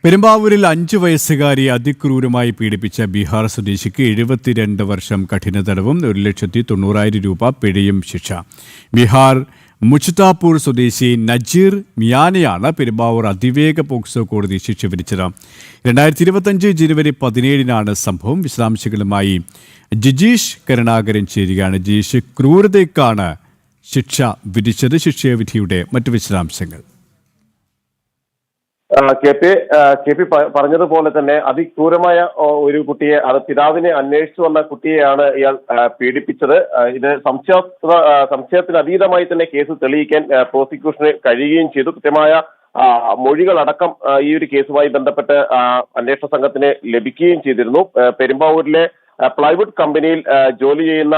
പെരുമ്പാവൂരിൽ 5 വയസ്സുകാരി അതിക്രൂരമായി പീഡിപ്പിച്ച ബീഹാർ സ്വദേശിക്ക് 72 വർഷം കഠിന തടവും 1,90,000 രൂപ പിഴയും ശിക്ഷ. ബീഹാർ മുച്താപൂർ സ്വദേശി നജീർ മിയാനെയാണ് പെരുമ്പാവൂർ അതിവേഗ പോക്സോ കോടതി ശിക്ഷ വിധിച്ചത്. 2025 ജനുവരി 17-നാണ് സംഭവം. വിശദാംശങ്ങളുമായി ജിജീഷ് കരുണാകരൻ ചേരുകയാണ്. ജിജീഷ്, ക്രൂരതയ്ക്കാണ് ശിക്ഷ വിധിച്ചത്. ശിക്ഷാവിധിയുടെ മറ്റു വിശദാംശങ്ങൾ. കെ പി പറഞ്ഞതുപോലെ തന്നെ അതിക്രൂരമായ ഒരു കുട്ടിയെ, അത് പിതാവിനെ അന്വേഷിച്ചു വന്ന കുട്ടിയെയാണ് ഇയാൾ പീഡിപ്പിച്ചത്. ഇത് സംശയത്തിന് അതീതമായി തന്നെ കേസ് തെളിയിക്കാൻ പ്രോസിക്യൂഷന് കഴിയുകയും ചെയ്തു. കൃത്യമായ മൊഴികളടക്കം ഈ ഒരു കേസുമായി ബന്ധപ്പെട്ട് അന്വേഷണ സംഘത്തിന് ലഭിക്കുകയും ചെയ്തിരുന്നു. പെരുമ്പാവൂരിലെ പ്ലൈവുഡ് കമ്പനിയിൽ ജോലി ചെയ്യുന്ന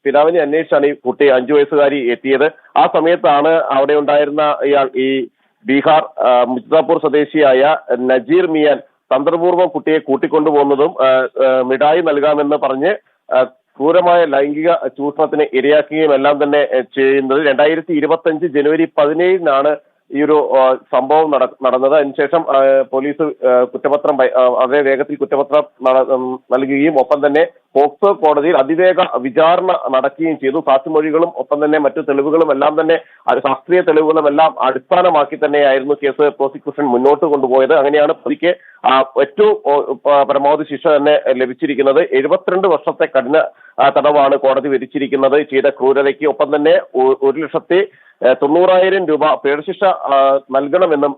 പിതാവിനെ അന്വേഷിച്ചാണ് ഈ കുട്ടി 5 വയസ്സുകാരി എത്തിയത്. ആ സമയത്താണ് അവിടെ ഉണ്ടായിരുന്ന ഇയാൾ, ഈ ബീഹാർ മുച്താപൂർ സ്വദേശിയായ നജീർ മിയാൻ തന്ത്രപൂർവ്വം കുട്ടിയെ കൂട്ടിക്കൊണ്ടുപോകുന്നതും മിഠായി നൽകാമെന്ന് പറഞ്ഞ് ക്രൂരമായ ലൈംഗിക ചൂഷണത്തിന് ഇരയാക്കുകയും എല്ലാം തന്നെ ചെയ്യുന്നത്. 2025 ജനുവരി 17-നാണ് ഈ ഒരു സംഭവം നടന്നത്. അതിനുശേഷം പോലീസ് കുറ്റപത്രം വളരെ വേഗത്തിൽ കുറ്റപത്രം നൽകുകയും ഒപ്പം തന്നെ പോക്സോ കോടതിയിൽ അതിവേഗ വിചാരണ നടക്കുകയും ചെയ്തു. സാക്ഷിമൊഴികളും ഒപ്പം തന്നെ മറ്റു തെളിവുകളും എല്ലാം തന്നെ, ശാസ്ത്രീയ തെളിവുകളും എല്ലാം അടിസ്ഥാനമാക്കി തന്നെയായിരുന്നു കേസ് പ്രോസിക്യൂഷൻ മുന്നോട്ട് കൊണ്ടുപോയത്. അങ്ങനെയാണ് പ്രതിക്ക് ഏറ്റവും പരമാവധി ശിക്ഷ തന്നെ ലഭിച്ചിരിക്കുന്നത്. 72 വർഷത്തെ കഠിന തടവാണ് കോടതി വിധിച്ചിരിക്കുന്നത് ചെയ്ത ക്രൂരതയ്ക്ക്. ഒപ്പം തന്നെ 1,90,000 രൂപ പിഴശിക്ഷ നൽകണമെന്നും